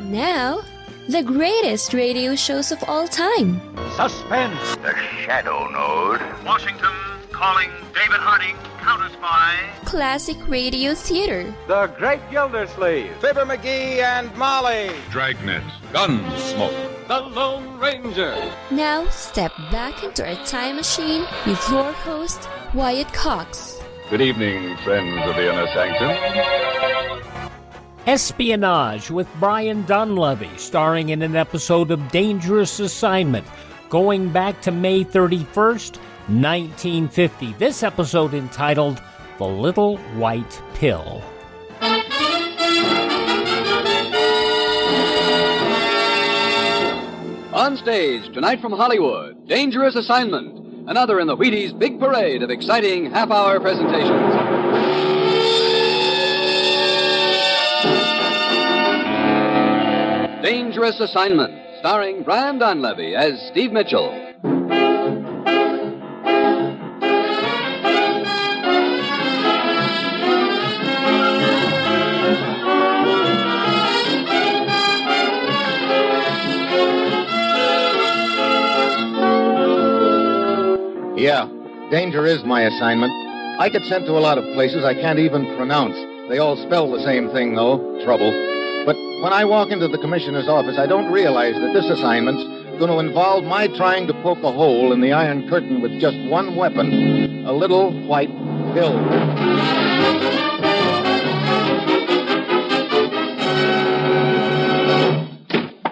Now, the greatest radio shows of all time. Suspense. The Shadow Node. Washington calling David Harding, Counter Spy. Classic radio theater. The Great Gildersleeve. Fibber McGee and Molly. Dragnet. Gunsmoke. The Lone Ranger. Now, step back into our time machine with your host, Wyatt Cox. Good evening, friends of the Inner Sanctum. Espionage with Brian Donlevy, starring in an episode of Dangerous Assignment, going back to May 31st, 1950. This episode entitled The Little White Pill. On stage, tonight from Hollywood, Dangerous Assignment, another in the Wheaties' big parade of exciting half-hour presentations. Dangerous Assignment, starring Brian Donlevy as Steve Mitchell. Yeah, danger is my assignment. I get sent to a lot of places I can't even pronounce. They all spell the same thing, though, trouble. But when I walk into the commissioner's office, I don't realize that this assignment's going to involve my trying to poke a hole in the Iron Curtain with just one weapon, a little white pill.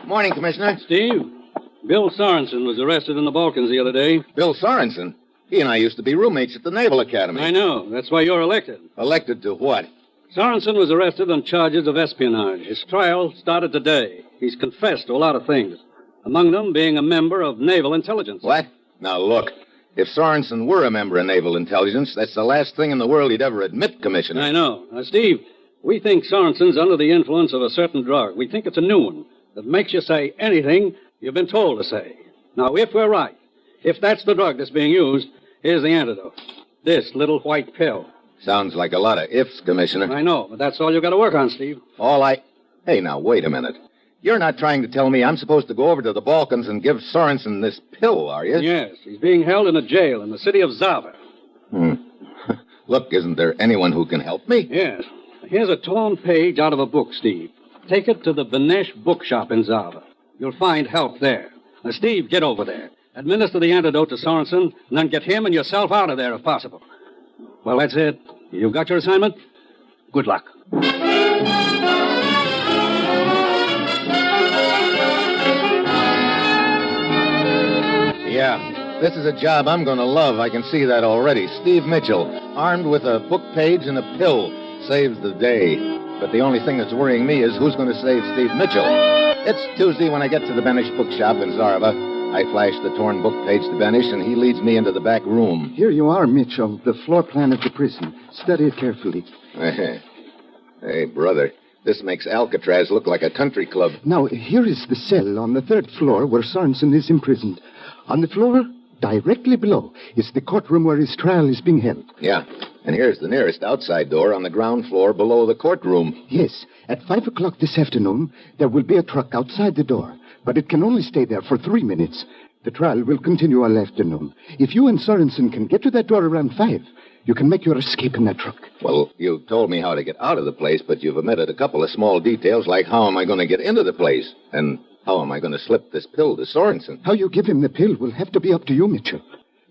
Morning, Commissioner. Steve, Bill Sorensen was arrested in the Balkans the other day. Bill Sorensen? He and I used to be roommates at the Naval Academy. I know. That's why you're elected. Elected to what? Sorensen was arrested on charges of espionage. His trial started today. He's confessed to a lot of things, among them being a member of Naval Intelligence. What? Now, look, if Sorensen were a member of Naval Intelligence, that's the last thing in the world he'd ever admit, Commissioner. I know. Now, Steve, we think Sorensen's under the influence of a certain drug. We think it's a new one that makes you say anything you've been told to say. Now, if we're right, if that's the drug that's being used, here's the antidote. This little white pill. Sounds like a lot of ifs, Commissioner. I know, but that's all you got to work on, Steve. Hey, now, wait a minute. You're not trying to tell me I'm supposed to go over to the Balkans and give Sorensen this pill, are you? Yes, he's being held in a jail in the city of Sarava. Look, isn't there anyone who can help me? Yes. Here's a torn page out of a book, Steve. Take it to the Benesh bookshop in Sarava. You'll find help there. Now, Steve, get over there. Administer the antidote to Sorensen, and then get him and yourself out of there if possible. Well, that's it. You've got your assignment. Good luck. Yeah, this is a job I'm going to love. I can see that already. Steve Mitchell, armed with a book page and a pill, saves the day. But the only thing that's worrying me is who's going to save Steve Mitchell. It's Tuesday when I get to the Benesh bookshop in Sarava. I flash the torn book page to Benesh, and he leads me into the back room. Here you are, Mitchell, the floor plan of the prison. Study it carefully. Hey, brother, this makes Alcatraz look like a country club. Now, here is the cell on the 3rd floor where Sorensen is imprisoned. On the floor, directly below, is the courtroom where his trial is being held. Yeah, and here's the nearest outside door on the ground floor below the courtroom. Yes, at 5 o'clock this afternoon, there will be a truck outside the door. But it can only stay there for 3 minutes. The trial will continue all afternoon. If you and Sorensen can get to that door around 5, you can make your escape in that truck. Well, you told me how to get out of the place, but you've omitted a couple of small details, like how am I going to get into the place? And how am I going to slip this pill to Sorensen? How you give him the pill will have to be up to you, Mitchell.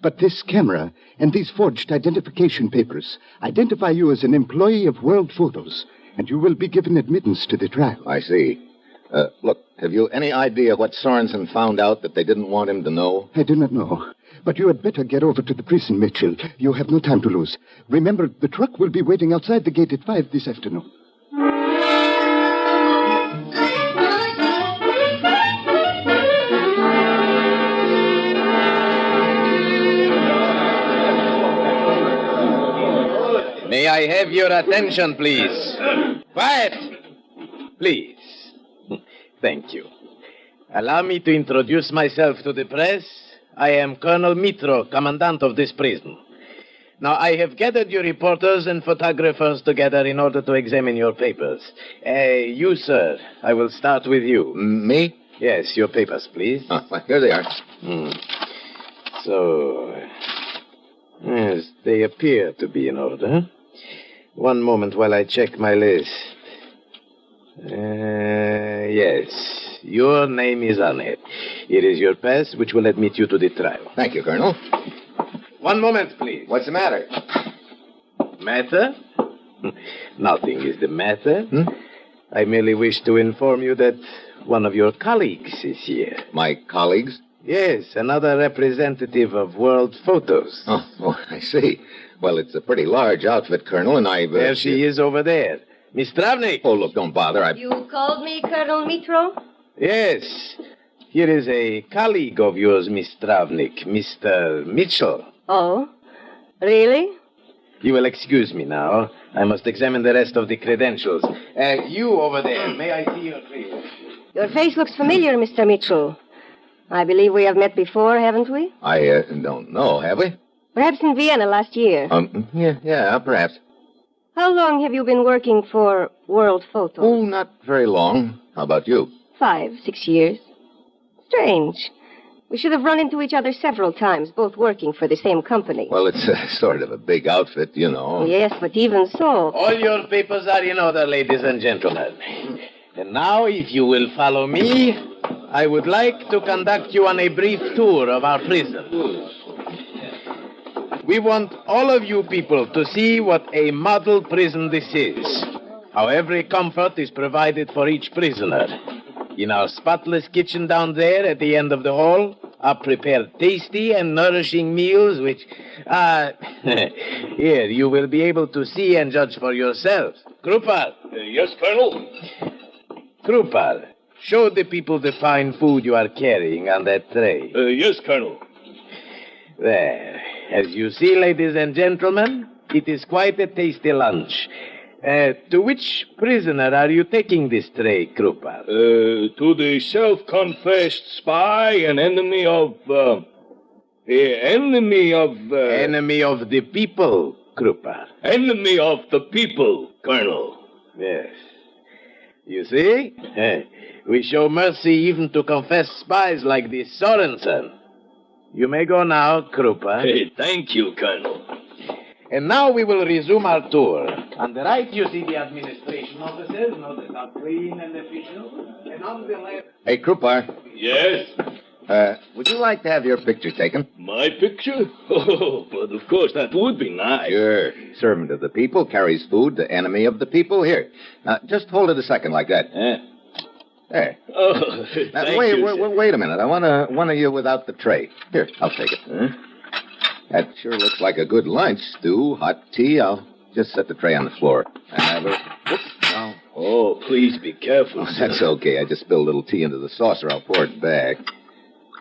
But this camera and these forged identification papers identify you as an employee of World Photos, and you will be given admittance to the trial. I see. Look, have you any idea what Sorensen found out that they didn't want him to know? I do not know. But you had better get over to the prison, Mitchell. You have no time to lose. Remember, the truck will be waiting outside the gate at 5 this afternoon. May I have your attention, please? Quiet! Please. Thank you. Allow me to introduce myself to the press. I am Colonel Mitro, commandant of this prison. Now, I have gathered your reporters and photographers together in order to examine your papers. You, sir, I will start with you. Me? Yes, your papers, please. Well, here they are. So, yes, they appear to be in order. One moment while I check my list. Yes, your name is on it. It is your pass which will admit you to the trial. Thank you, Colonel. One moment, please. What's the matter? Matter? Nothing is the matter. I merely wish to inform you that one of your colleagues is here. My colleagues? Yes, another representative of World Photos. Oh, I see. Well, it's a pretty large outfit, Colonel, and I... There she is over there. Miss Travnik. Oh, look, don't bother. You called me, Colonel Mitro? Yes. Here is a colleague of yours, Miss Travnik, Mr. Mitchell. Oh, really? You will excuse me now. I must examine the rest of the credentials. You over there, may I see your face? Your face looks familiar, Mr. Mitchell. I believe we have met before, haven't we? I don't know, have we? Perhaps in Vienna last year. Yeah, perhaps. How long have you been working for World Photo? Oh, not very long. How about you? 5, 6 years. Strange. We should have run into each other several times, both working for the same company. Well, it's sort of a big outfit, you know. Yes, but even so... All your papers are in order, ladies and gentlemen. And now, if you will follow me, I would like to conduct you on a brief tour of our prison. We want all of you people to see what a model prison this is. How every comfort is provided for each prisoner. In our spotless kitchen down there at the end of the hall are prepared tasty and nourishing meals which are... Here, you will be able to see and judge for yourselves. Krupal. Yes, Colonel? Krupal, show the people the fine food you are carrying on that tray. Yes, Colonel. There. As you see, ladies and gentlemen, it is quite a tasty lunch. To which prisoner are you taking this tray, Krupal? To the self-confessed spy and enemy of... enemy of... Enemy of the people, Krupal. Enemy of the people, Colonel. Yes. You see? We show mercy even to confessed spies like this Sorensen. You may go now, Krupal. Hey, thank you, Colonel. And now we will resume our tour. On the right, you see the administration officers. Notice how clean and official. And on the left... Hey, Krupar. Yes? Would you like to have your picture taken? My picture? Oh, but of course, that would be nice. Sure. Servant of the people, carries food to enemy of the people. Here. Now, just hold it a second like that. There. Oh, Now, thank wait, you, wait a minute. I want one of you without the tray. Here, I'll take it. Huh? That sure looks like a good lunch, stew, hot tea. I'll just set the tray on the floor. And have a... Whoops. No. Oh, please be careful, Oh, that's okay. I just spilled a little tea into the saucer. I'll pour it back.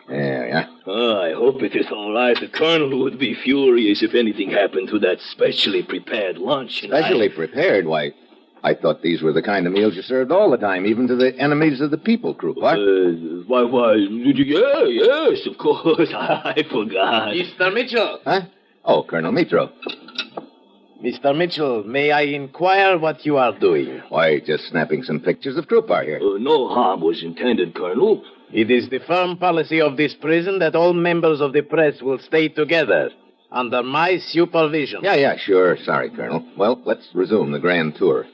There, yeah. Oh, I hope it is all right. The Colonel would be furious if anything happened to that specially prepared lunch. Specially prepared? Why, I thought these were the kind of meals you served all the time, even to the enemies of the people, Krupar. Yes, of course. I forgot. Mr. Mitchell. Huh? Oh, Colonel Mitro. Mr. Mitchell, may I inquire what you are doing? Why, just snapping some pictures of Krupar here. No harm was intended, Colonel. It is the firm policy of this prison that all members of the press will stay together under my supervision. Yeah, sure. Sorry, Colonel. Well, let's resume the grand tour.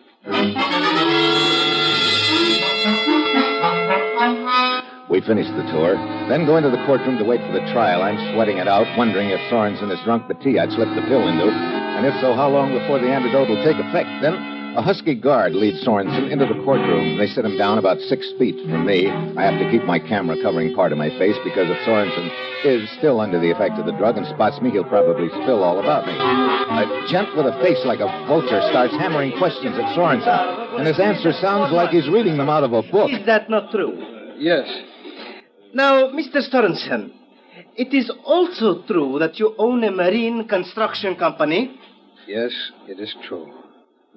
We finished the tour, then go into the courtroom to wait for the trial. I'm sweating it out, wondering if Sorensen has drunk the tea I'd slipped the pill into, and if so, how long before the antidote will take effect. Then a husky guard leads Sorensen into the courtroom. They sit him down about 6 feet from me. I have to keep my camera covering part of my face because if Sorensen is still under the effect of the drug and spots me, he'll probably spill all about me. A gent with a face like a vulture starts hammering questions at Sorensen, and his answer sounds like he's reading them out of a book. Is that not true? Yes. Now, Mr. Sorensen, it is also true that you own a marine construction company? Yes, it is true.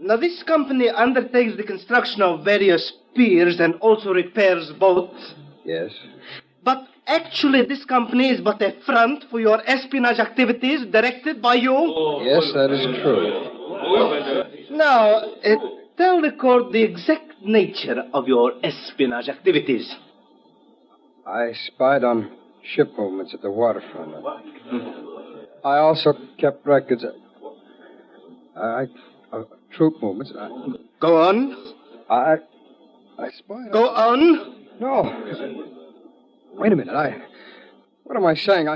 Now, this company undertakes the construction of various piers and also repairs boats. Yes. But actually this company is but a front for your espionage activities directed by you? Yes, that is true. Now, tell the court the exact nature of your espionage activities. I spied on ship movements at the waterfront. I also kept records of troop movements. Go on. I spied. Go on. No. Wait a minute. What am I saying?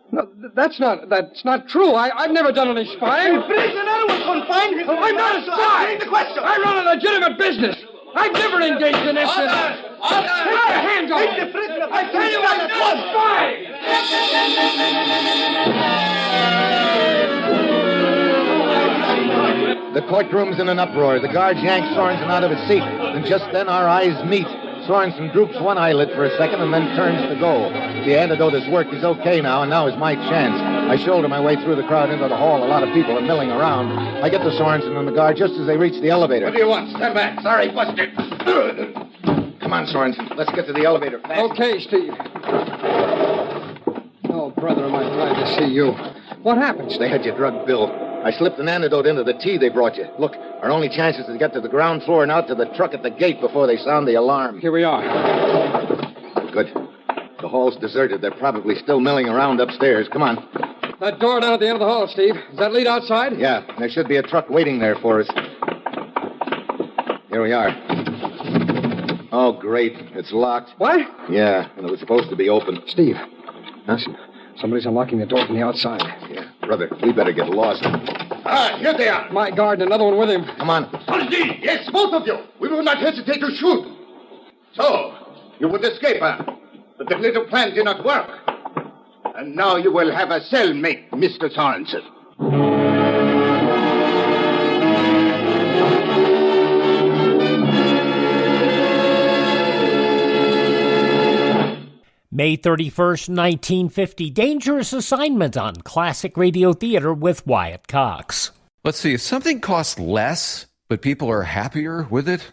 No, that's not true. I've never done any spying. The prisoner was confined. I'm not a spy. The question. I run a legitimate business. I've never engaged in espionage. Take your hands off me. The prisoner. I tell you, I'm not a spy. The courtroom's in an uproar. The guards yank Sorensen out of his seat. And just then our eyes meet. Sorensen droops one eyelid for a second and then turns to go. The antidote has worked. He's okay now, and now is my chance. I shoulder my way through the crowd into the hall. A lot of people are milling around. I get to Sorensen and the guard just as they reach the elevator. What do you want? Stand back. Sorry, busted. Come on, Sorensen. Let's get to the elevator fast. Okay, Steve. Oh, brother, am I glad to see you. What happened, Steve? They had you drugged, Bill. I slipped an antidote into the tea they brought you. Look, our only chance is to get to the ground floor and out to the truck at the gate before they sound the alarm. Here we are. Good. The hall's deserted. They're probably still milling around upstairs. Come on. That door down at the end of the hall, Steve. Does that lead outside? Yeah, there should be a truck waiting there for us. Here we are. Oh, great. It's locked. What? Yeah, and it was supposed to be open. Steve. Huh? Listen, somebody's unlocking the door from the outside. Yeah, brother, we better get lost. Here they are. My guard and another one with him. Come on. Indeed, yes, both of you. We will not hesitate to shoot. So, you would escape, huh? But the little plan did not work. And now you will have a cellmate, Mr. Sorensen. May 31st, 1950, Dangerous Assignment on Classic Radio Theater with Wyatt Cox. Let's see, if something costs less, but people are happier with it,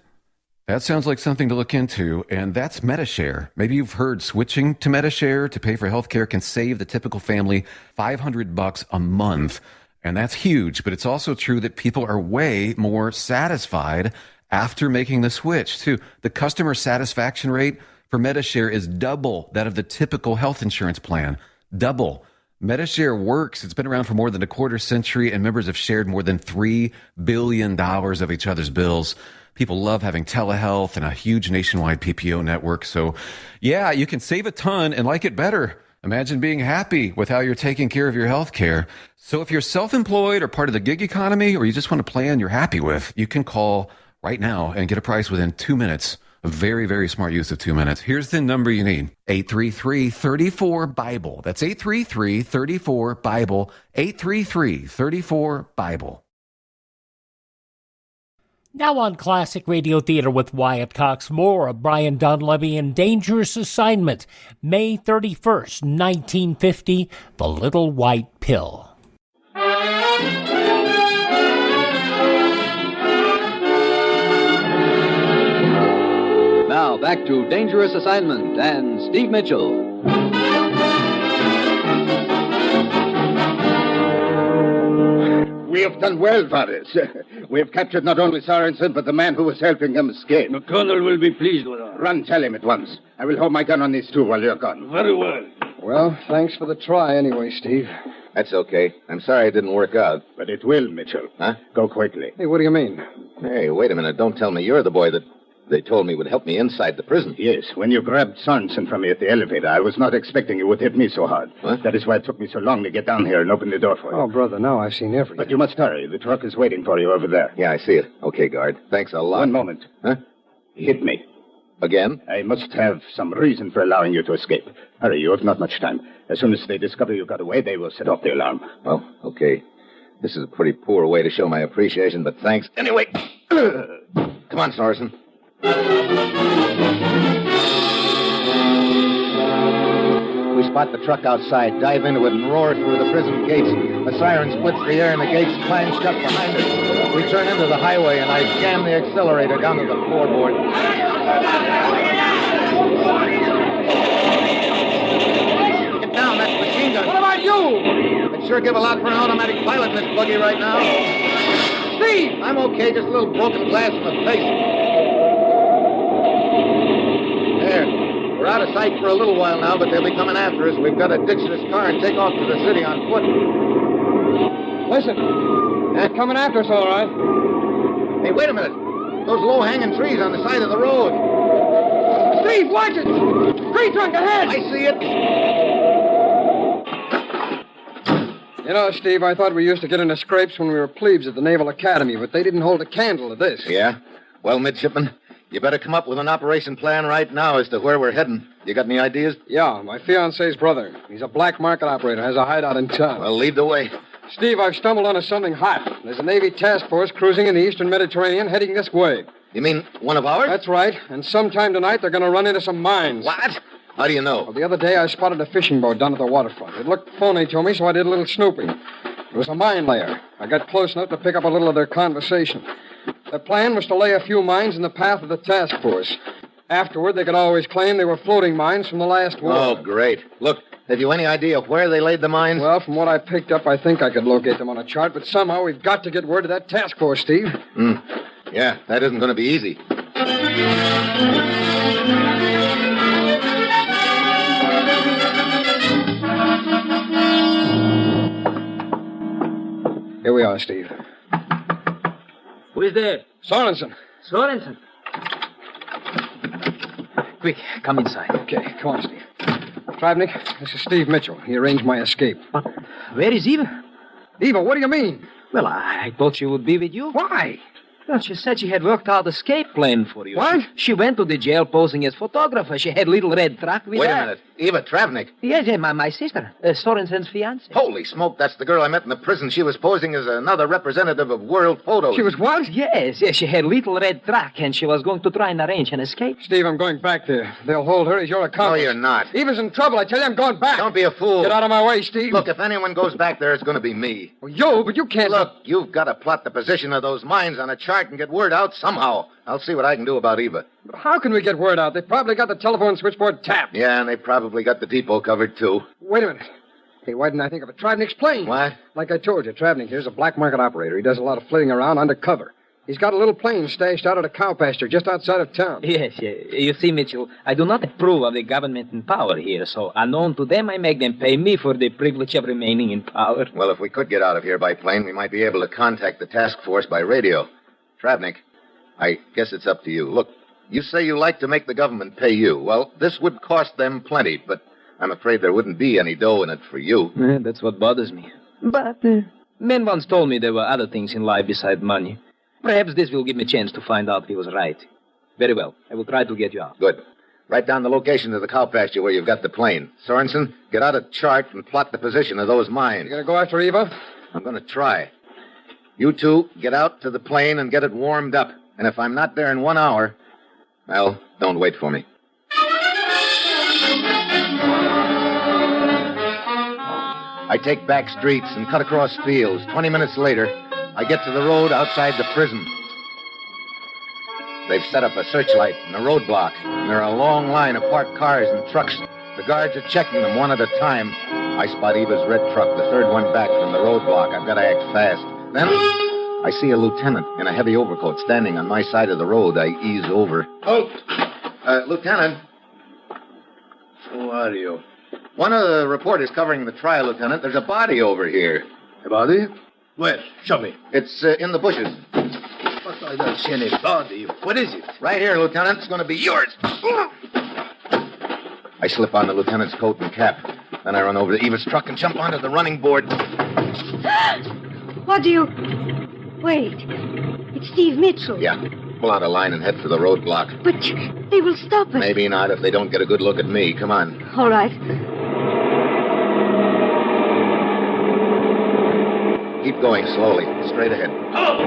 that sounds like something to look into, and that's MediShare. Maybe you've heard switching to MediShare to pay for healthcare can save the typical family $500 a month, and that's huge, but it's also true that people are way more satisfied after making the switch, too. The customer satisfaction rate for MediShare is double that of the typical health insurance plan. Double. MediShare works. It's been around for more than a quarter century, and members have shared more than $3 billion of each other's bills. People love having telehealth and a huge nationwide PPO network. So, yeah, you can save a ton and like it better. Imagine being happy with how you're taking care of your health care. So if you're self-employed or part of the gig economy, or you just want a plan you're happy with, you can call right now and get a price within 2 minutes. A very, very smart use of 2 minutes. Here's the number you need. 833-34-BIBLE. That's 833-34-BIBLE. 833-34-BIBLE. Now on Classic Radio Theater with Wyatt Cox, more of Brian Donlevy and Dangerous Assignment, May 31st, 1950, The Little White Pill. Now back to Dangerous Assignment and Steve Mitchell. We have done well, Varys. We have captured not only Sorensen, but the man who was helping him escape. The colonel will be pleased with us. Run, tell him at once. I will hold my gun on these two while you're gone. Very well. Well, thanks for the try anyway, Steve. That's okay. I'm sorry it didn't work out. But it will, Mitchell. Huh? Go quickly. Hey, what do you mean? Hey, wait a minute. Don't tell me you're the boy that they told me would help me inside the prison. Yes, when you grabbed Sorensen from me at the elevator, I was not expecting you would hit me so hard. What? That is why it took me so long to get down here and open the door for you. Oh, brother, now I've seen everything. But you must hurry. The truck is waiting for you over there. Yeah, I see it. Okay, guard. Thanks a lot. One moment. Huh? Hit me. Again? I must have some reason for allowing you to escape. Hurry, you have not much time. As soon as they discover you got away, they will set off the alarm. Well, okay. This is a pretty poor way to show my appreciation, but thanks. Anyway, come on, Sorensen. We spot the truck outside, dive into it, and roar through the prison gates. A siren splits the air, and the gates clang shut behind us. We turn into the highway, and I jam the accelerator down to the floorboard. Sure give a lot for an automatic pilot in this buggy right now. Steve! I'm okay, just a little broken glass in the face. There. We're out of sight for a little while now, but they'll be coming after us. We've got to ditch this car and take off to the city on foot. Listen, they're coming after us, all right. Hey, wait a minute. Those low-hanging trees on the side of the road. Steve, watch it! Tree trunk ahead! I see it. You know, Steve, I thought we used to get into scrapes when we were plebes at the Naval Academy, but they didn't hold a candle to this. Yeah? Well, midshipman, you better come up with an operation plan right now as to where we're heading. You got any ideas? Yeah, my fiancé's brother. He's a black market operator, has a hideout in town. Well, lead the way. Steve, I've stumbled onto something hot. There's a Navy task force cruising in the eastern Mediterranean heading this way. You mean one of ours? That's right. And sometime tonight they're going to run into some mines. What? How do you know? Well, the other day I spotted a fishing boat down at the waterfront. It looked phony to me, so I did a little snooping. It was a mine layer. I got close enough to pick up a little of their conversation. Their plan was to lay a few mines in the path of the task force. Afterward, they could always claim they were floating mines from the last war. Oh, great. Look, have you any idea where they laid the mines? Well, from what I picked up, I think I could locate them on a chart, but somehow we've got to get word to that task force, Steve. Yeah, that isn't going to be easy. Here we are, Steve. Who is there? Sorensen. Sorensen. Quick, come inside. Okay, come on, Steve. Travnik, this is Steve Mitchell. He arranged my escape. But where is Eva? Eva, what do you mean? Well, I thought she would be with you. Why? Well, she said she had worked out escape plan for you. What? She went to the jail posing as photographer. She had little red truck with her. Wait a minute. Eva Travnik. Yes, my sister. Sorensen's fiancée. Holy smoke, that's the girl I met in the prison. She was posing as another representative of World Photos. She was what? Yes, she had little red truck, and she was going to try and arrange an escape. Steve, I'm going back there. They'll hold her as your accomplice. No, you're not. Eva's in trouble. I tell you, I'm going back. Don't be a fool. Get out of my way, Steve. Look, if anyone goes back there, it's going to be me. Well, but you can't... Look, you've got to plot the position of those mines on a chart and get word out somehow. I'll see what I can do about Eva. But how can we get word out? They probably got the telephone switchboard tapped. Yeah, and they probably got the depot covered, too. Wait a minute. Hey, why didn't I think of it? Travnik's plane. What? Like I told you, Travnik here's a black market operator. He does a lot of flitting around undercover. He's got a little plane stashed out at a cow pasture just outside of town. Yes. You see, Mitchell, I do not approve of the government in power here, so unknown to them, I make them pay me for the privilege of remaining in power. Well, if we could get out of here by plane, we might be able to contact the task force by radio. Travnik, I guess it's up to you. Look, you say you like to make the government pay you. Well, this would cost them plenty, but I'm afraid there wouldn't be any dough in it for you. That's what bothers me. But men once told me there were other things in life besides money. Perhaps this will give me a chance to find out if he was right. Very well. I will try to get you out. Good. Write down the location of the cow pasture where you've got the plane. Sorensen, get out a chart and plot the position of those mines. You gonna go after Eva? I'm gonna try. You two, get out to the plane and get it warmed up. And if I'm not there in 1 hour, well, don't wait for me. I take back streets and cut across fields. 20 minutes later, I get to the road outside the prison. They've set up a searchlight and a roadblock, and there are a long line of parked cars and trucks. The guards are checking them one at a time. I spot Eva's red truck, the third one back from the roadblock. I've got to act fast. Then I see a lieutenant in a heavy overcoat standing on my side of the road. I ease over. Halt! Lieutenant. Who are you? One of the reporters covering the trial, Lieutenant. There's a body over here. A body? Where? Show me. It's in the bushes. But I don't see any body. What is it? Right here, Lieutenant. It's going to be yours. I slip on the lieutenant's coat and cap. Then I run over to Eva's truck and jump onto the running board. What do you... Wait. It's Steve Mitchell. Yeah. Pull out a line and head for the roadblock. But they will stop us. Maybe not if they don't get a good look at me. Come on. All right. Keep going slowly. Straight ahead. Halt!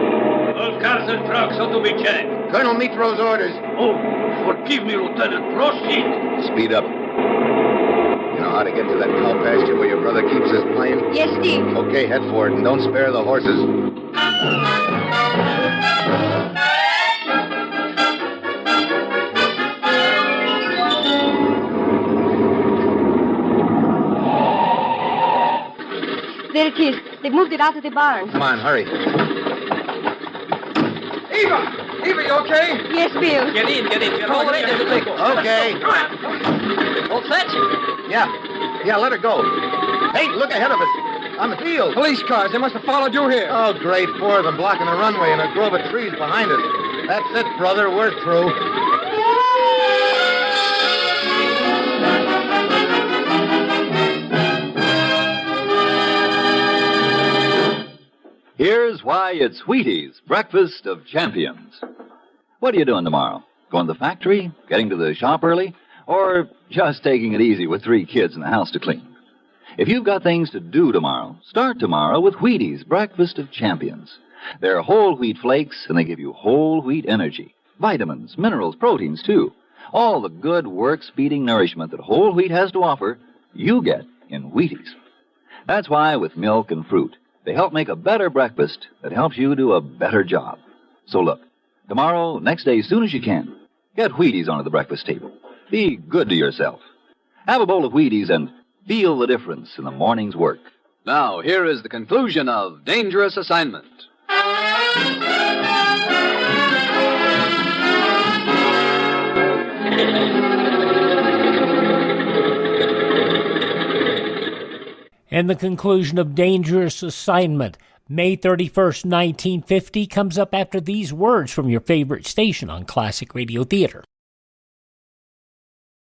All cars and trucks ought to be checked. Colonel Mitro's orders. Oh, forgive me, Lieutenant. Proceed. Speed up. You know how to get to that cow pasture where your brother keeps his plane? Yes, Steve. Okay, head for it and don't spare the horses. There it is. They've moved it out of the barn. Come on, hurry. Eva! Eva, you okay? Yes, Bill. Get in. Hold it. Okay. Come on. Hold that. Yeah, let her go. Hey, look ahead of us. On the field. Police cars. They must have followed you here. Oh, great. 4 of them blocking the runway and a grove of trees behind us. That's it, brother. We're through. Here's why it's Wheaties, breakfast of champions. What are you doing tomorrow? Going to the factory? Getting to the shop early? Or just taking it easy with 3 kids in the house to clean? If you've got things to do tomorrow, start tomorrow with Wheaties, breakfast of champions. They're whole wheat flakes, and they give you whole wheat energy. Vitamins, minerals, proteins, too. All the good, work-speeding nourishment that whole wheat has to offer, you get in Wheaties. That's why with milk and fruit, they help make a better breakfast that helps you do a better job. So look, tomorrow, next day, as soon as you can, get Wheaties onto the breakfast table. Be good to yourself. Have a bowl of Wheaties and feel the difference in the morning's work. Now, here is the conclusion of Dangerous Assignment. And the conclusion of Dangerous Assignment, May 31st, 1950, comes up after these words from your favorite station on Classic Radio Theater.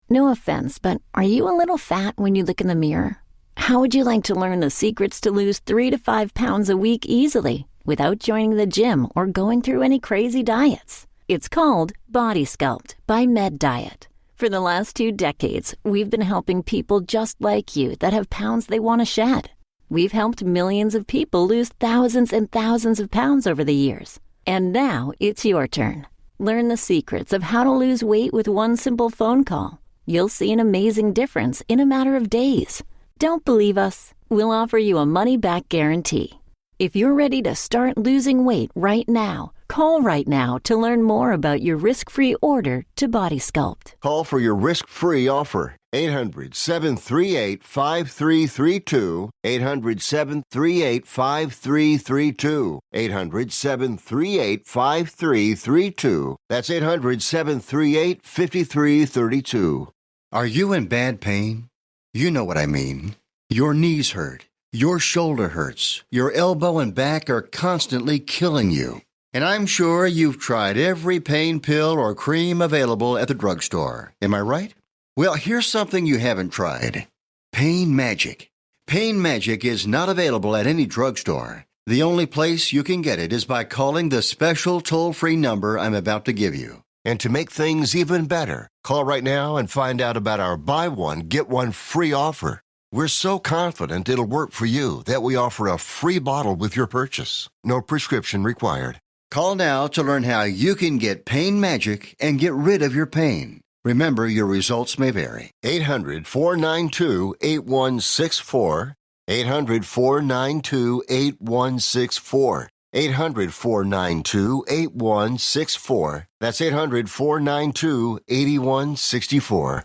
No offense, but are you a little fat when you look in the mirror? How would you like to learn the secrets to lose 3 to 5 pounds a week easily without joining the gym or going through any crazy diets? It's called Body Sculpt by Med Diet. For the last 2 decades, we've been helping people just like you that have pounds they want to shed. We've helped millions of people lose thousands and thousands of pounds over the years. And now it's your turn. Learn the secrets of how to lose weight with one simple phone call. You'll see an amazing difference in a matter of days. Don't believe us? We'll offer you a money-back guarantee. If you're ready to start losing weight right now, call right now to learn more about your risk-free order to Body Sculpt. Call for your risk-free offer. 800-738-5332. 800-738-5332. 800-738-5332. That's 800-738-5332. Are you in bad pain? You know what I mean. Your knees hurt. Your shoulder hurts. Your elbow and back are constantly killing you. And I'm sure you've tried every pain pill or cream available at the drugstore. Am I right? Well, here's something you haven't tried. Pain Magic. Pain Magic is not available at any drugstore. The only place you can get it is by calling the special toll-free number I'm about to give you. And to make things even better, call right now and find out about our buy one, get one free offer. We're so confident it'll work for you that we offer a free bottle with your purchase. No prescription required. Call now to learn how you can get Pain Magic and get rid of your pain. Remember, your results may vary. 800-492-8164. 800-492-8164. 800-492-8164. That's 800-492-8164.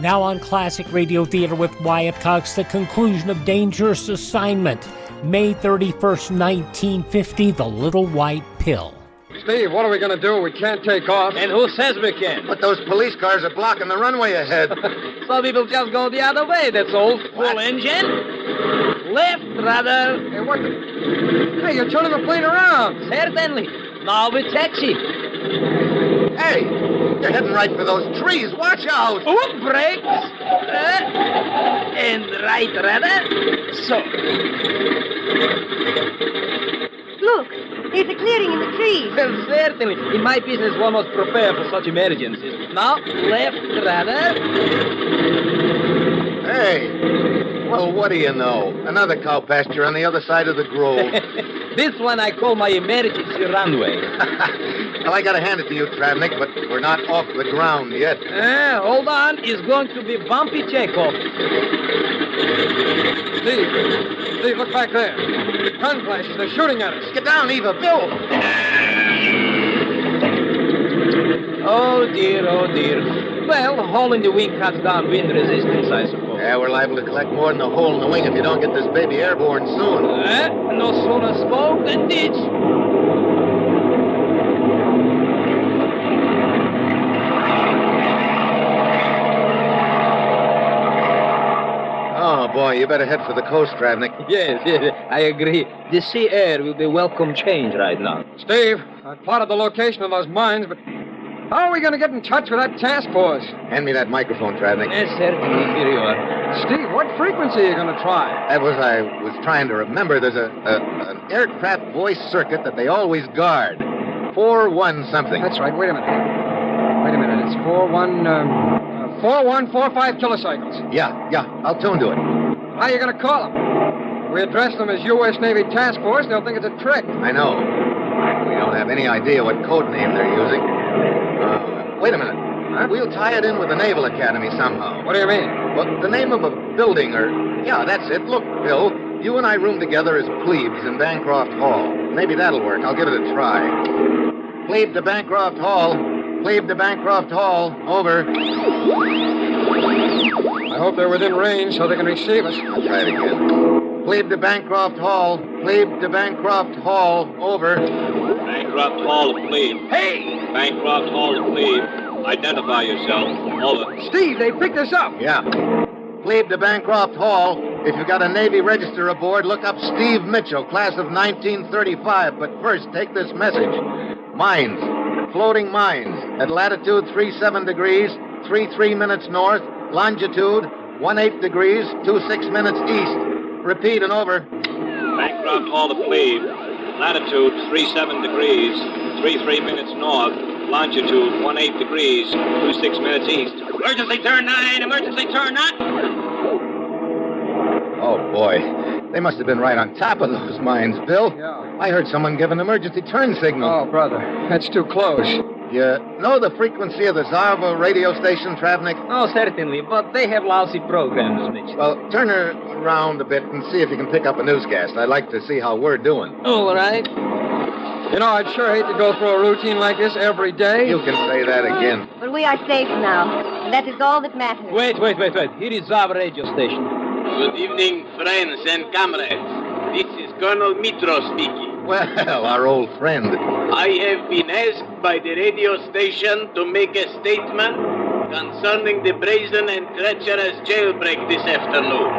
Now on Classic Radio Theater with Wyatt Cox, the conclusion of Dangerous Assignment, May 31st, 1950, The Little White Pill. Steve, what are we going to do? We can't take off. And who says we can? But those police cars are blocking the runway ahead. So we will just go the other way, that's all. Full engine. Left, rather. Hey, what the... Hey, you're turning the plane around. Certainly. Now we taxi. Hey, you're heading right for those trees. Watch out. Oop, brakes. And right, rather. So. Look, there's a clearing in the trees. Well, certainly. In my business, one must prepare for such emergencies. Now, left, rather. Hey, well, what do you know? Another cow pasture on the other side of the grove. This one I call my emergency runway. Well, I gotta hand it to you, Travnik, but we're not off the ground yet. Hold on. It's going to be bumpy takeoff. Steve, look back there. Gun flashes, they're shooting at us. Get down, Eva. Bill! Oh, dear. Well, a hole in the wing cuts down wind resistance, I suppose. Yeah, we're liable to collect more than a hole in the wing if you don't get this baby airborne soon. No sooner spoke than did. Oh, boy, you better head for the coast, Travnik. Yes, I agree. The sea air will be welcome change right now. Steve, I plotted the location of those mines, but how are we going to get in touch with that task force? Hand me that microphone, Travnik. Yes, certainly. Here you are. Steve, what frequency are you going to try? I was trying to remember. There's an aircraft voice circuit that they always guard. 4-1 something. That's right. Wait a minute. It's 4145 kilocycles. Yeah. I'll tune to it. How are you going to call them? If we address them as U.S. Navy Task Force, they'll think it's a trick. I know. We don't have any idea what code name they're using. Wait a minute. Huh? We'll tie it in with the Naval Academy somehow. What do you mean? Well, the name of a building Yeah, that's it. Look, Bill, you and I room together as plebes in Bancroft Hall. Maybe that'll work. I'll give it a try. Plebe to Bancroft Hall. Plebe to Bancroft Hall. Over. I hope they're within range so they can receive us. I'll try it again. Plebe to Bancroft Hall. Plebe to Bancroft Hall. Over. Bancroft Hall to Plebe. Hey! Bancroft Hall to Plebe. Identify yourself. Over. Steve, they picked us up. Yeah. Plebe to Bancroft Hall. If you've got a Navy register aboard, look up Steve Mitchell, class of 1935. But first, take this message. Mines. Floating mines. At latitude 37 degrees, 33 minutes north. Longitude 18 degrees, 26 minutes east. Repeat and over. Bancroft Hall to Plebe. Latitude 37 degrees, 33 minutes north. Longitude 18 degrees, 26 minutes east. Emergency turn 9, emergency turn 9. Oh, boy. They must have been right on top of those mines, Bill. Yeah. I heard someone give an emergency turn signal. Oh, brother, that's too close. You know the frequency of the Sarava radio station, Travnik? Oh, certainly, but they have lousy programs, Mitch. Well, turn her around a bit and see if you can pick up a newscast. I'd like to see how we're doing. All right. You know, I'd sure hate to go through a routine like this every day. You can say that again. But we are safe now. And that is all that matters. Wait. Here is our radio station. Good evening, friends and comrades. This is Colonel Mitro speaking. Well, our old friend. I have been asked by the radio station to make a statement concerning the brazen and treacherous jailbreak this afternoon.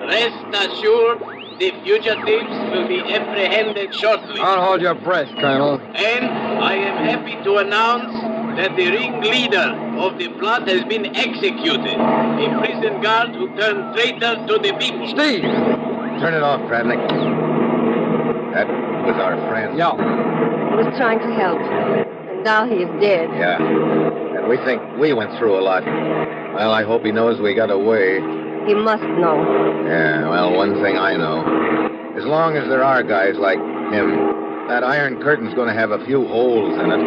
Rest assured, the fugitives will be apprehended shortly. Don't hold your breath, Colonel. And I am happy to announce that the ringleader of the plot has been executed. A prison guard who turned traitor to the people. Steve! Turn it off, Travnik. That was our friend. Yeah. He was trying to help. And now he is dead. Yeah. And we think we went through a lot. Well, I hope he knows we got away. He must know. Yeah, well, one thing I know. As long as there are guys like him, that Iron Curtain's going to have a few holes in it.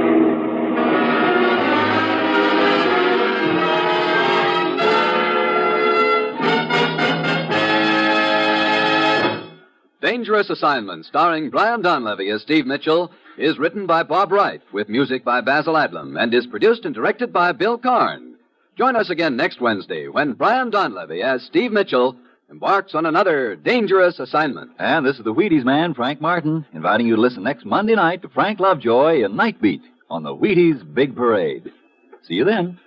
Dangerous Assignment, starring Brian Donlevy as Steve Mitchell, is written by Bob Wright with music by Basil Adlam and is produced and directed by Bill Karn. Join us again next Wednesday when Brian Donlevy as Steve Mitchell embarks on another dangerous assignment. And this is the Wheaties man, Frank Martin, inviting you to listen next Monday night to Frank Lovejoy and Night Beat on the Wheaties Big Parade. See you then.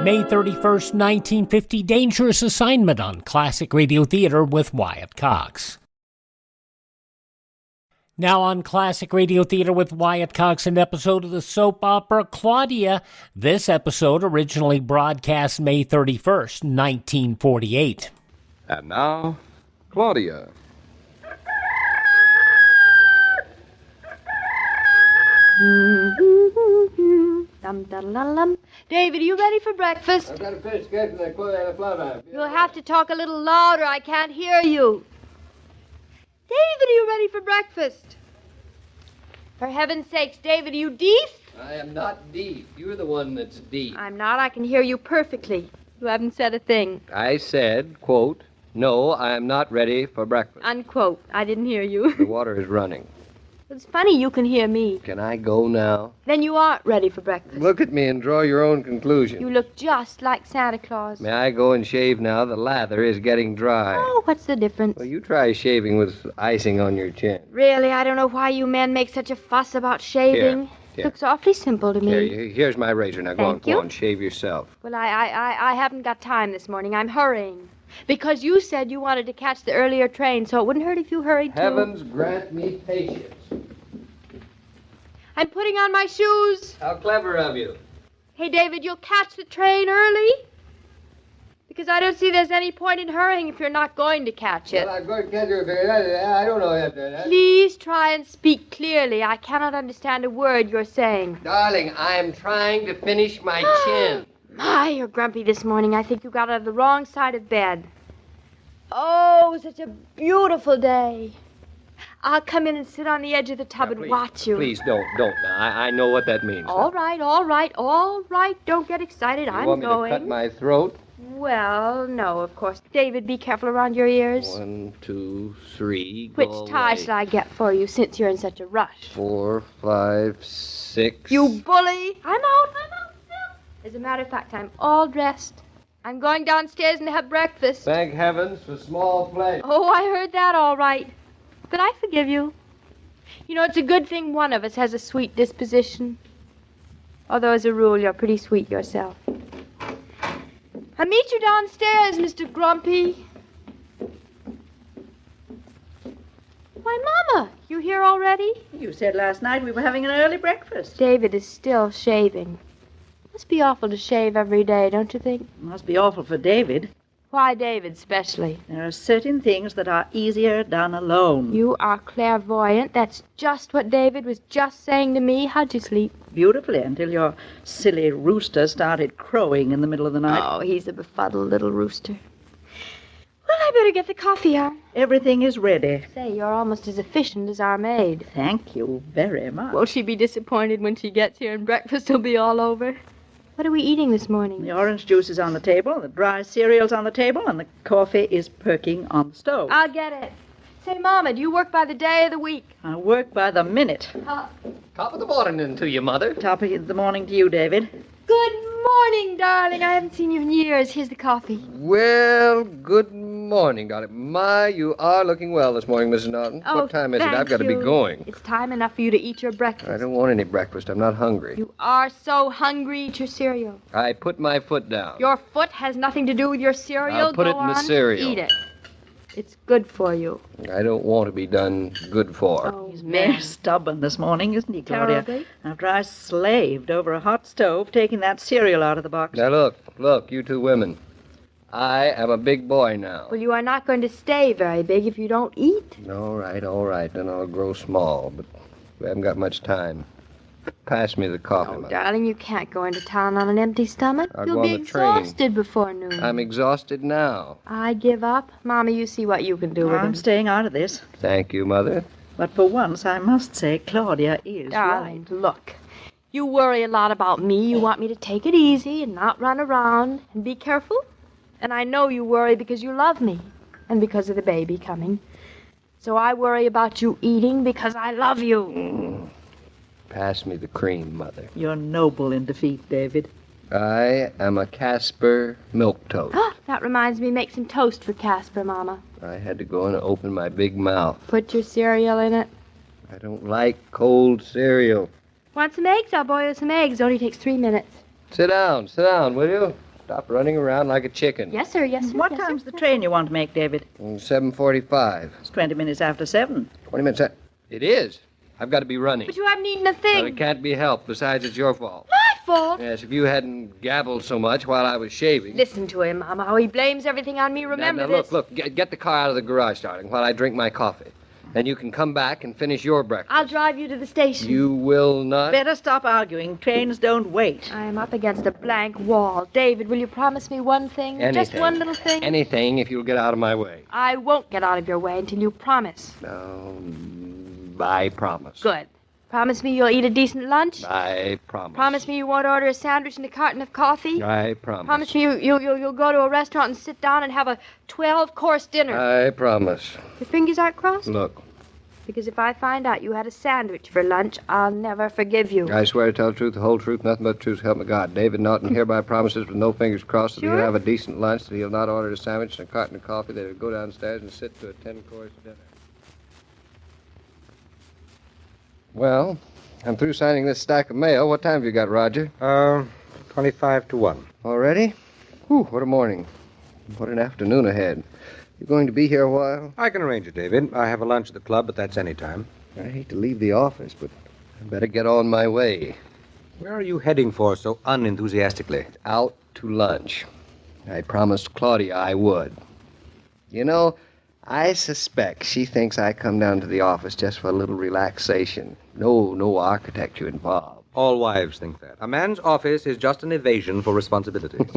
May 31st, 1950, Dangerous Assignment on Classic Radio Theater with Wyatt Cox. Now on Classic Radio Theater with Wyatt Cox, an episode of the soap opera Claudia. This episode originally broadcast May 31st, 1948. And now, Claudia. Dum-dum-dum-dum. David, are you ready for breakfast? I've got to finish getting the Claudia and the flower. You'll have to talk a little louder. I can't hear you. David, are you ready for breakfast? For heaven's sakes, David, are you deaf? I am not deaf. You're the one that's deaf. I'm not. I can hear you perfectly. You haven't said a thing. I said, quote, no, I am not ready for breakfast. Unquote. I didn't hear you. The water is running. It's funny you can hear me. Can I go now? Then you aren't ready for breakfast. Look at me and draw your own conclusion. You look just like Santa Claus. May I go and shave now? The lather is getting dry. Oh, what's the difference? Well, you try shaving with icing on your chin. Really, I don't know why you men make such a fuss about shaving. Here. It looks awfully simple to me. Here's my razor. Now go Thank you. on, shave yourself. Well, I haven't got time this morning. I'm hurrying. Because you said you wanted to catch the earlier train, so it wouldn't hurt if you hurried too. Heavens grant me patience. I'm putting on my shoes. How clever of you. Hey, David, you'll catch the train early? Because I don't see there's any point in hurrying if you're not going to catch it. Well, I'm going to catch it. I don't know that. Please try and speak clearly. I cannot understand a word you're saying. Darling, I'm trying to finish my chin. My, you're grumpy this morning. I think you got out of the wrong side of bed. Oh, such a beautiful day. I'll come in and sit on the edge of the tub and watch you. Please don't now. I know what that means. All right. Don't get excited. You I'm want me going. to cut my throat? Well, no, of course. David, be careful around your ears. 1, 2, 3. Which go tie away. shall I get for you since you're in such a rush? 4, 5, 6. You bully! I'm out. As a matter of fact, I'm all dressed. I'm going downstairs and have breakfast. Thank heavens for small play. Oh, I heard that all right. But I forgive you. You know, it's a good thing one of us has a sweet disposition. Although, as a rule, you're pretty sweet yourself. I'll meet you downstairs, Mr. Grumpy. Why, Mama, you here already? You said last night we were having an early breakfast. David is still shaving. Must be awful to shave every day, don't you think? Must be awful for David. Why David, especially? There are certain things that are easier done alone. You are clairvoyant. That's just what David was just saying to me. How'd you sleep? Beautifully, until your silly rooster started crowing in the middle of the night. Oh, he's a befuddled little rooster. Well, I better get the coffee on. Everything is ready. Say, you're almost as efficient as our maid. Thank you very much. Won't she be disappointed when she gets here and breakfast will be all over? What are we eating this morning? The orange juice is on the table, the dry cereal's on the table, and the coffee is perking on the stove. I'll get it. Say, Mama, do you work by the day or the week? I work by the minute. Top of the morning to you, Mother. Top of the morning to you, David. Good morning, darling. I haven't seen you in years. Here's the coffee. Well, good morning, darling. My, you are looking well this morning, Mrs. Norton. Oh, what time is it? thank I've got to be you. going. It's time enough for you to eat your breakfast. I don't want any breakfast. I'm not hungry. You are so hungry. Eat your cereal. I put my foot down. Your foot has nothing to do with your cereal. I'll put Go it in the on, cereal. Eat it. It's good for you. I don't want to be done good for. Oh, He's very stubborn this morning, isn't he, Claudia? Terribly. After I slaved over a hot stove, taking that cereal out of the box. Now look, you two women. I am a big boy now. Well, you are not going to stay very big if you don't eat. All right. Then I'll grow small, but we haven't got much time. Pass me the coffee, Mother. Darling, you can't go into town on an empty stomach. I'll You'll go be on the train. exhausted before noon. I'm exhausted now. I give up. Mama, you see what you can do with I'm him. staying out of this. Thank you, Mother. But for once, I must say Claudia is Darling, right. look. You worry a lot about me. You want me to take it easy and not run around and be careful. And I know you worry because you love me and because of the baby coming. So I worry about you eating because I love you. Pass me the cream, Mother. You're noble in defeat, David. I am a Casper milk toast. That reminds me, make some toast for Casper, Mama. I had to go and open my big mouth. Put your cereal in it. I don't like cold cereal. Want some eggs? I'll boil some eggs. Only takes 3 minutes. Sit down, will you? Stop running around like a chicken. Yes, sir. What time's the train you want to make, David? 7:45. It's 20 minutes after 7. 20 minutes. It is. I've got to be running. But you haven't eaten a Well, thing. it can't be helped. Besides, it's your fault. My fault? Yes, if you hadn't gabbled so much while I was shaving. Listen to him, Mama, how he blames everything on me. Remember now, this. Look, get the car out of the garage, darling, while I drink my coffee. Then you can come back and finish your breakfast. I'll drive you to the station. You will not? Better stop arguing. Trains don't wait. I am up against a blank wall. David, will you promise me one thing? Anything. Just one little thing? Anything if you'll get out of my way. I won't get out of your way until you promise. I promise. Good. Promise me you'll eat a decent lunch? I promise. Promise me you won't order a sandwich and a carton of coffee? I promise. Promise me you'll go to a restaurant and sit down and have a 12-course dinner. I promise. Your fingers aren't crossed? Look, Because if I find out you had a sandwich for lunch, I'll never forgive you. I swear to tell the truth, the whole truth, nothing but the truth, help me God. David Norton hereby promises with no fingers crossed that Sure? he'll have a decent lunch, that he'll not order a sandwich and a carton of coffee, that he'll go downstairs and sit to a 10-course dinner. Well, I'm through signing this stack of mail. What time have you got, Roger? 25 to 1. Already? Whew, what a morning. What an afternoon ahead. You going to be here a while? I can arrange it, David. I have a lunch at the club, but that's any time. I hate to leave the office, but I better get on my way. Where are you heading for so unenthusiastically? Out to lunch. I promised Claudia I would. You know, I suspect she thinks I come down to the office just for a little relaxation. No architecture involved. All wives think that. A man's office is just an evasion for responsibilities.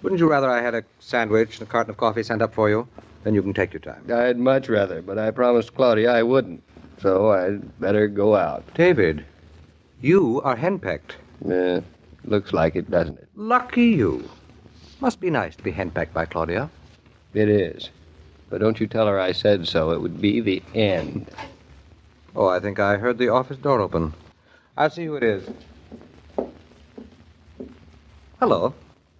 Wouldn't you rather I had a sandwich and a carton of coffee sent up for you? Then you can take your time. I'd much rather, but I promised Claudia I wouldn't. So I'd better go out. David, you are henpecked. Looks like it, doesn't it? Lucky you. Must be nice to be henpecked by Claudia. It is. But don't you tell her I said so. It would be the end. Oh, I think I heard the office door open. I'll see who it is. Hello.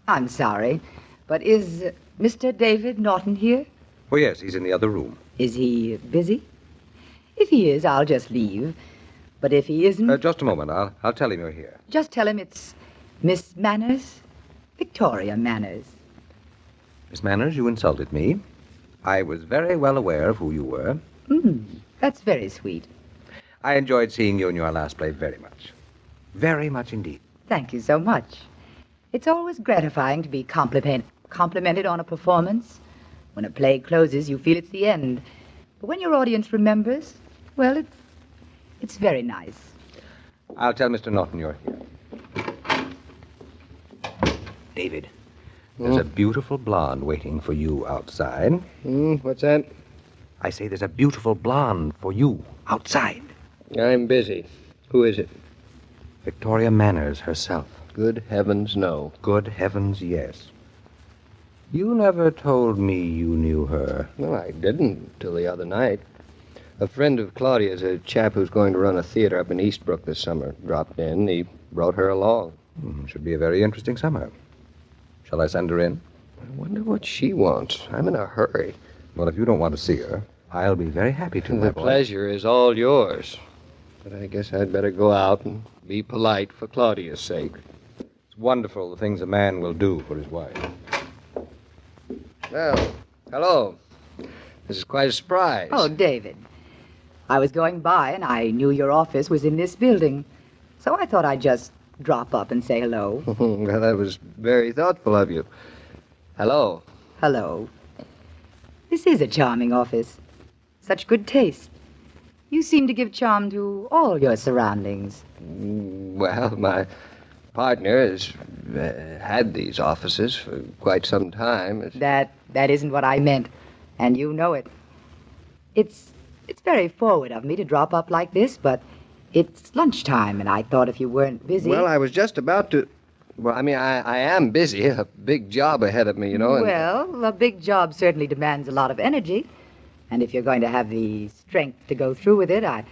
I'm sorry, but is Mr. David Norton here? Oh, yes, he's in the other room. Is he busy? If he is, I'll just leave. But if he isn't... Just a moment. I'll tell him you're here. Just tell him it's Miss Manners. Victoria Manners. Miss Manners, you insulted me. I was very well aware of who you were. That's very sweet. I enjoyed seeing you in your last play very much. Very much indeed. Thank you so much. It's always gratifying to be complimented on a performance. When a play closes, you feel it's the end. But when your audience remembers, well, it's very nice. I'll tell Mr. Norton you're here. David, there's a beautiful blonde waiting for you outside. What's that? I say there's a beautiful blonde for you outside. I'm busy. Who is it? Victoria Manners herself. Good heavens, no. Good heavens, yes. You never told me you knew her. Well, I didn't till the other night. A friend of Claudia's, a chap who's going to run a theater up in Eastbrook this summer, dropped in. He brought her along. Should be a very interesting summer. Shall I send her in? I wonder what she wants. I'm in a hurry. Well, if you don't want to see her, I'll be very happy to. The pleasure is all yours. But I guess I'd better go out and be polite for Claudia's sake. It's wonderful the things a man will do for his wife. Well, hello. This is quite a surprise. Oh, David. I was going by, and I knew your office was in this building. So I thought I'd just drop up and say hello. Well, that was very thoughtful of you. Hello. Hello. This is a charming office. Such good taste. You seem to give charm to all your surroundings. Well, my partner has had these offices for quite some time. That isn't what I meant, and you know it. It's very forward of me to drop up like this, but it's lunchtime, and I thought if you weren't busy... Well, I was just about to... Well, I mean, I am busy. A big job ahead of me, you know. And... Well, a big job certainly demands a lot of energy. And if you're going to have the strength to go through with it, I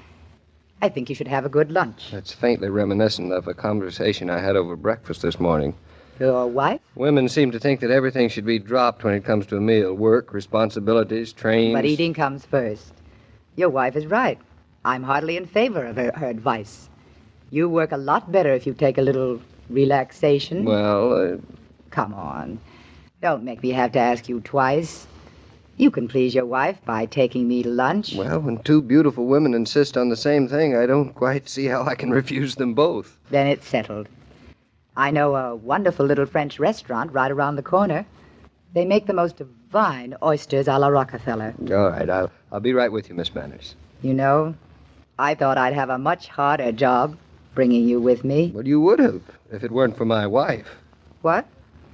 think you should have a good lunch. That's faintly reminiscent of a conversation I had over breakfast this morning. Your wife? Women seem to think that everything should be dropped when it comes to a meal. Work, responsibilities, trains. But eating comes first. Your wife is right. I'm heartily in favor of her advice. You work a lot better if you take a little relaxation. Well, Come on. Don't make me have to ask you twice. You can please your wife by taking me to lunch. Well, when two beautiful women insist on the same thing, I don't quite see how I can refuse them both. Then it's settled. I know a wonderful little French restaurant right around the corner. They make the most fine oysters a la Rockefeller. All right, I'll be right with you, Miss Manners. You know, I thought I'd have a much harder job bringing you with me. Well, you would have, if it weren't for my wife. What?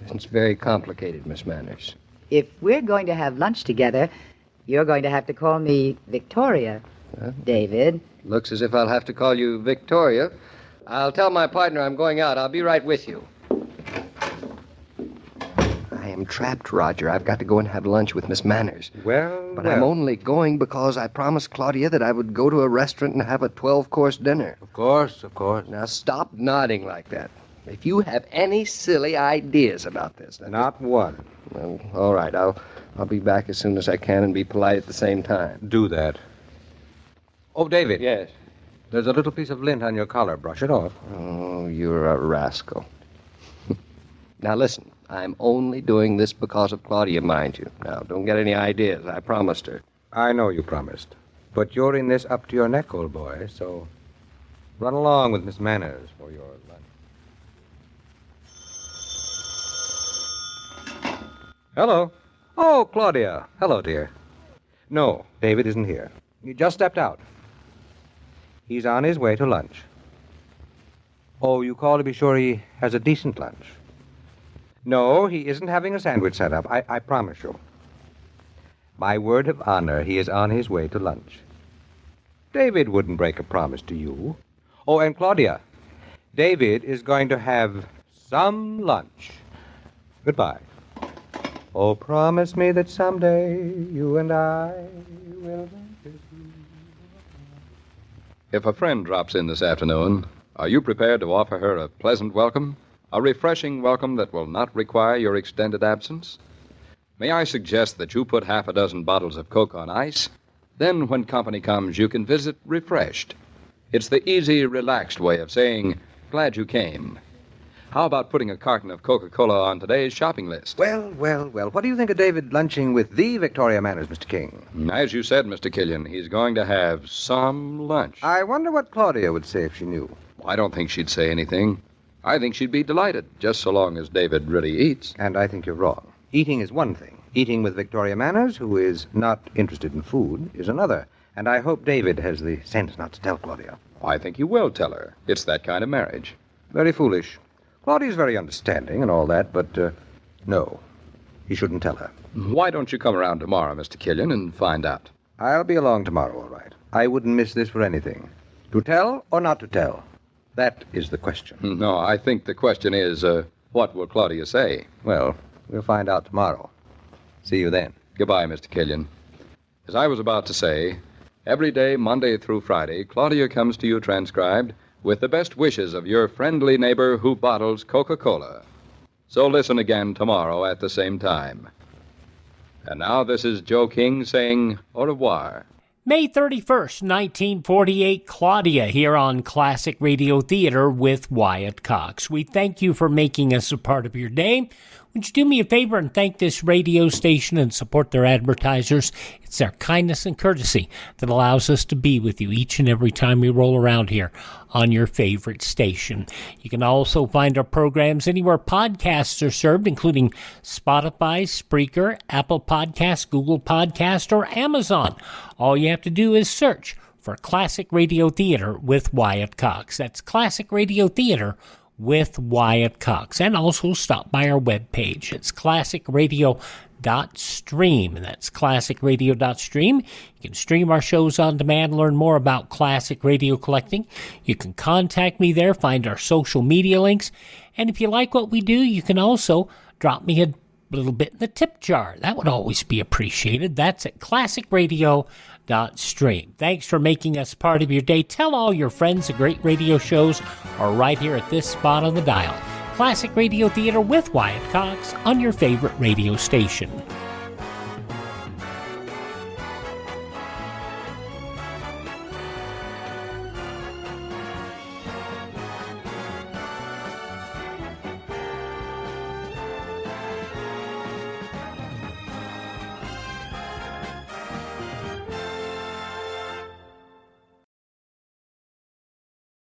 It's very complicated, Miss Manners. If we're going to have lunch together, you're going to have to call me Victoria, David. Looks as if I'll have to call you Victoria. I'll tell my partner I'm going out. I'll be right with you. I am trapped, Roger. I've got to go and have lunch with Miss Manners. But I'm only going because I promised Claudia that I would go to a restaurant and have a 12-course dinner. Of course, of course. Now, stop nodding like that. If you have any silly ideas about this... Not one. Well, all right. I'll be back as soon as I can and be polite at the same time. Do that. Oh, David. Yes? There's a little piece of lint on your collar. Brush it off. Oh, you're a rascal. Now, listen. I'm only doing this because of Claudia, mind you. Now, don't get any ideas. I promised her. I know you promised. But you're in this up to your neck, old boy, so run along with Miss Manners for your lunch. Hello. Oh, Claudia. Hello, dear. No, David isn't here. He just stepped out. He's on his way to lunch. Oh, you call to be sure he has a decent lunch. No, he isn't having a sandwich set up, I promise you. My word of honor, he is on his way to lunch. David wouldn't break a promise to you. Oh, and Claudia, David is going to have some lunch. Goodbye. Oh, promise me that someday you and I will... If a friend drops in this afternoon, are you prepared to offer her a pleasant welcome? A refreshing welcome that will not require your extended absence? May I suggest that you put half a dozen bottles of Coke on ice? Then, when company comes, you can visit refreshed. It's the easy, relaxed way of saying, glad you came. How about putting a carton of Coca-Cola on today's shopping list? Well, what do you think of David lunching with the Victoria Manners, Mr. King? As you said, Mr. Killian, he's going to have some lunch. I wonder what Claudia would say if she knew. I don't think she'd say anything. I think she'd be delighted, just so long as David really eats. And I think you're wrong. Eating is one thing. Eating with Victoria Manners, who is not interested in food, is another. And I hope David has the sense not to tell Claudia. I think you will tell her. It's that kind of marriage. Very foolish. Claudia's very understanding and all that, but, no. He shouldn't tell her. Why don't you come around tomorrow, Mr. Killian, and find out? I'll be along tomorrow, all right. I wouldn't miss this for anything. To tell or not to tell? That is the question. No, I think the question is, what will Claudia say? Well, we'll find out tomorrow. See you then. Goodbye, Mr. Killian. As I was about to say, every day, Monday through Friday, Claudia comes to you transcribed with the best wishes of your friendly neighbor who bottles Coca-Cola. So listen again tomorrow at the same time. And now this is Joe King saying au revoir. May 31st, 1948, Claudia here on Classic Radio Theater with Wyatt Cox. We thank you for making us a part of your day. Would you do me a favor and thank this radio station and support their advertisers? It's their kindness and courtesy that allows us to be with you each and every time we roll around here on your favorite station. You can also find our programs anywhere podcasts are served, including Spotify, Spreaker, Apple Podcasts, Google Podcasts, or Amazon. All you have to do is search for Classic Radio Theater with Wyatt Cox. That's Classic Radio Theater with Wyatt Cox. And also stop by our webpage. It's classicradio.stream. And that's classicradio.stream. You can stream our shows on demand, learn more about classic radio collecting. You can contact me there, find our social media links. And if you like what we do, you can also drop me a little bit in the tip jar. That would always be appreciated. That's at classicradio.stream. Thanks for making us part of your day. Tell all your friends the great radio shows are right here at this spot on the dial. Classic Radio Theater with Wyatt Cox on your favorite radio station.